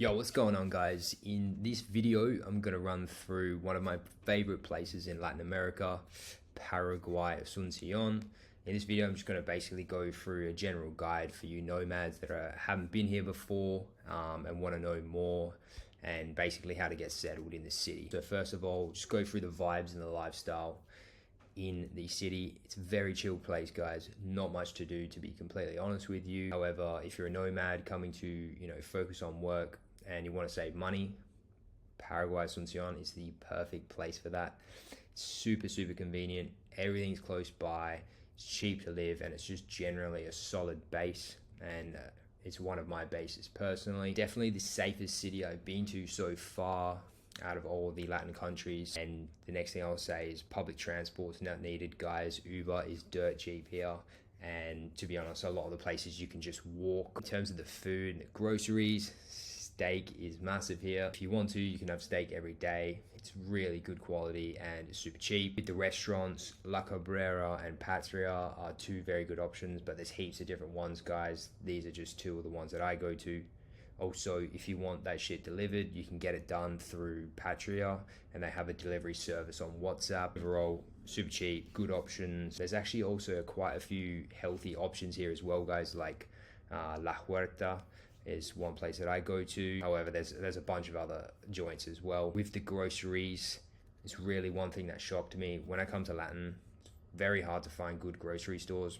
Yo, what's going on, guys? In this video, I'm gonna run through one of my favorite places in Latin America, Paraguay, Asuncion. In this video, I'm just gonna basically go through a general guide for you nomads that haven't been here before and want to know more, and basically how to get settled in the city. So first of all, just go through the vibes and the lifestyle in the city. It's a very chill place, guys. Not much to do, to be completely honest with you. However, if you're a nomad coming to focus on work and you want to save money, Paraguay, Asuncion is the perfect place for that. It's super convenient. Everything's close by. It's cheap to live, and it's just generally a solid base, and it's one of my bases personally. Definitely the safest city I've been to so far out of all the Latin countries. And the next thing I'll say is public transport's not needed, guys. Uber is dirt cheap here, and to be honest, a lot of the places you can just walk. In terms of the food and the groceries, steak is massive here. If you want to, you can have steak every day. It's really good quality and it's super cheap. With the restaurants, La Cabrera and Patria are two very good options, but there's heaps of different ones, guys. These are just two of the ones that I go to. Also, if you want that shit delivered, you can get it done through Patria, and they have a delivery service on WhatsApp. Overall, super cheap, good options. There's actually also quite a few healthy options here as well, guys, like La Huerta is one place that I go to. However, there's a bunch of other joints as well. With the groceries, it's really one thing that shocked me. When I come to Latin, it's very hard to find good grocery stores,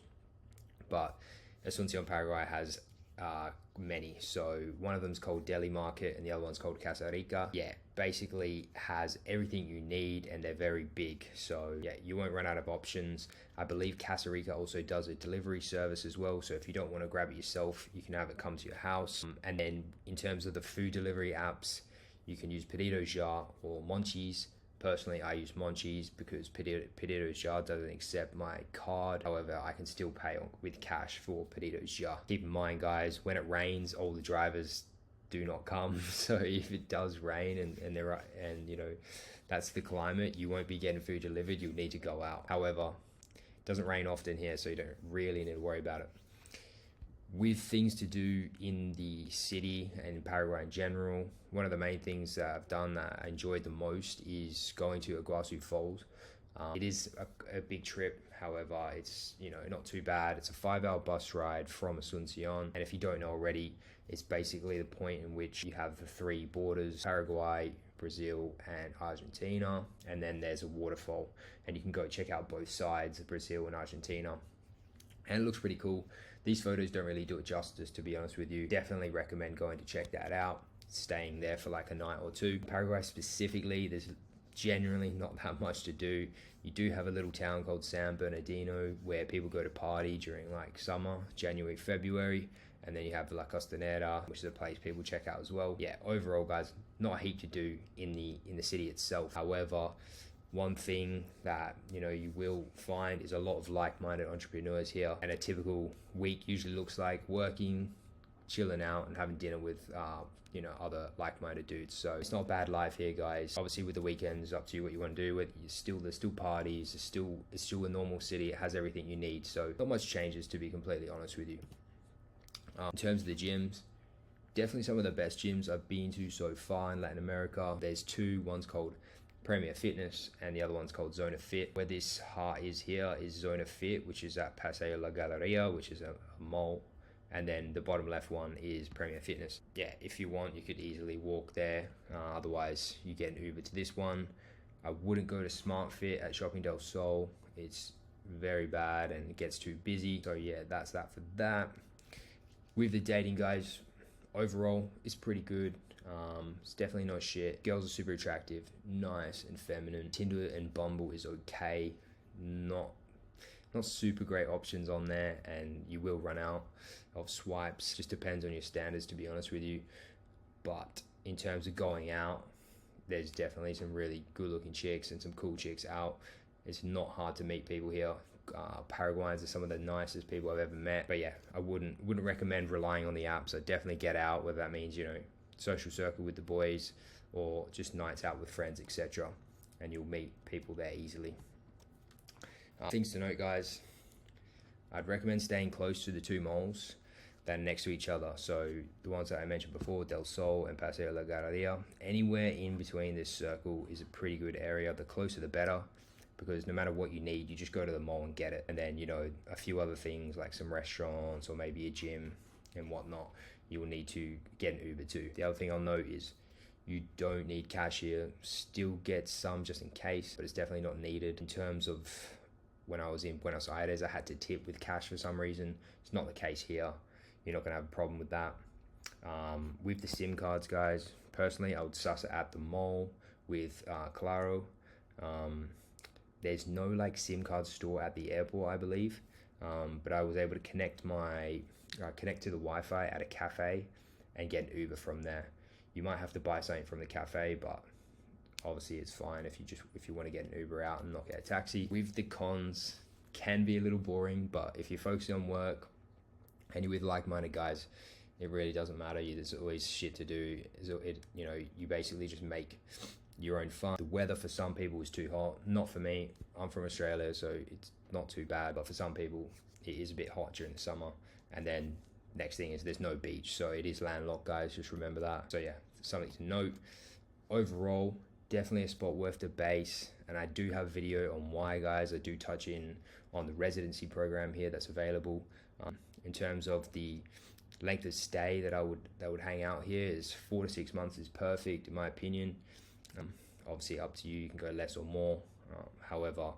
but Asuncion, Paraguay has many. So one of them's called Deli Market and the other one's called Casa Rica. Yeah, basically has everything you need, and they're very big, so yeah, you won't run out of options. I believe Casa Rica also does a delivery service as well, so if you don't want to grab it yourself, you can have it come to your house. And then in terms of the food delivery apps, you can use Pedido Ya or Monchis. Personally, I use Monchis because Pedido Ya doesn't accept my card. However, I can still pay with cash for Pedido Ya. Keep in mind, guys, when it rains, all the drivers do not come. So if it does rain and that's the climate, you won't be getting food delivered. You'll need to go out. However, it doesn't rain often here, so you don't really need to worry about it. With things to do in the city and in Paraguay in general, one of the main things that I've done that I enjoyed the most is going to Iguazu Falls. It is a big trip, however, it's not too bad. It's a 5-hour bus ride from Asuncion, and if you don't know already, it's basically the point in which you have the three borders, Paraguay, Brazil and Argentina, and then there's a waterfall, and you can go check out both sides of Brazil and Argentina, and it looks pretty cool. These photos don't really do it justice, to be honest with you. Definitely recommend going to check that out, staying there for like a night or two. Paraguay specifically, there's generally not that much to do. You do have a little town called San Bernardino where people go to party during like summer, January, February, and then you have La Costanera, which is a place people check out as well. Yeah, overall, guys, not a heap to do in the city itself. However, one thing that you will find is a lot of like-minded entrepreneurs here, and a typical week usually looks like working, chilling out, and having dinner with other like-minded dudes. So it's not a bad life here, guys. Obviously, with the weekends, up to you what you want to do. There's still parties. It's still a normal city. It has everything you need. So not much changes, to be completely honest with you. In terms of the gyms, definitely some of the best gyms I've been to so far in Latin America. There's two. One's called Premier Fitness and the other one's called Zona Fit. Where this heart is here is Zona Fit, which is at Paseo La Galeria, which is a mall, and then the bottom left one is Premier Fitness. Yeah, if you want, you could easily walk there. Otherwise, you get an Uber to this one. I wouldn't go to Smart Fit at Shopping Del Sol. It's very bad and it gets too busy. So yeah, that's that for that. With the dating, guys, overall, it's pretty good. It's definitely not shit. Girls are super attractive, nice and feminine. Tinder and Bumble is okay. Not super great options on there, and you will run out of swipes. Just depends on your standards, to be honest with you. But in terms of going out, there's definitely some really good looking chicks and some cool chicks out. It's not hard to meet people here. Paraguayans are some of the nicest people I've ever met. But yeah, I wouldn't recommend relying on the apps. So definitely get out, whether that means social circle with the boys or just nights out with friends, etc., and you'll meet people there easily. Things to note, guys, I'd recommend staying close to the two malls. that are next to each other. So the ones that I mentioned before, Del Sol and Paseo La Galeria, anywhere in between this circle is a pretty good area. The closer the better, because no matter what you need, you just go to the mall and get it. And then, you know, a few other things like some restaurants or maybe a gym and whatnot, you will need to get an Uber to. The other thing I'll note is you don't need cash here. Still get some just in case, but it's definitely not needed. In terms of when I was in Buenos Aires, I had to tip with cash for some reason. It's not the case here. You're not gonna have a problem with that. With the SIM cards, guys, personally, I would suss it at the mall with Claro. There's no like SIM card store at the airport, I believe, but I was able to connect to the Wi-Fi at a cafe and get an Uber from there. You might have to buy something from the cafe, but obviously it's fine if you want to get an Uber out and not get a taxi. With the cons, can be a little boring, but if you're focusing on work and you're with like-minded guys, it really doesn't matter. There's always shit to do. You know, you basically just make your own fun. The weather for some people is too hot. Not for me. I'm from Australia, so it's not too bad. But for some people, it is a bit hot during the summer. And then next thing is there's no beach, so it is landlocked, guys. Just remember that. So yeah, something to note. Overall, definitely a spot worth the base. And I do have a video on why, guys. I do touch in on the residency program here that's available. In terms of the length of stay that I would hang out here, is 4 to 6 months is perfect in my opinion. Obviously up to you. You can go less or more. However,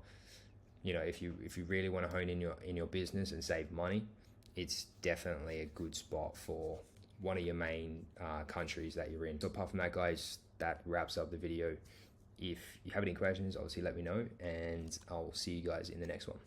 you know, if you really want to hone in your business and save money, it's definitely a good spot for one of your main countries that you're in. So apart from that, guys, that wraps up the video. If you have any questions, obviously let me know, and I'll see you guys in the next one.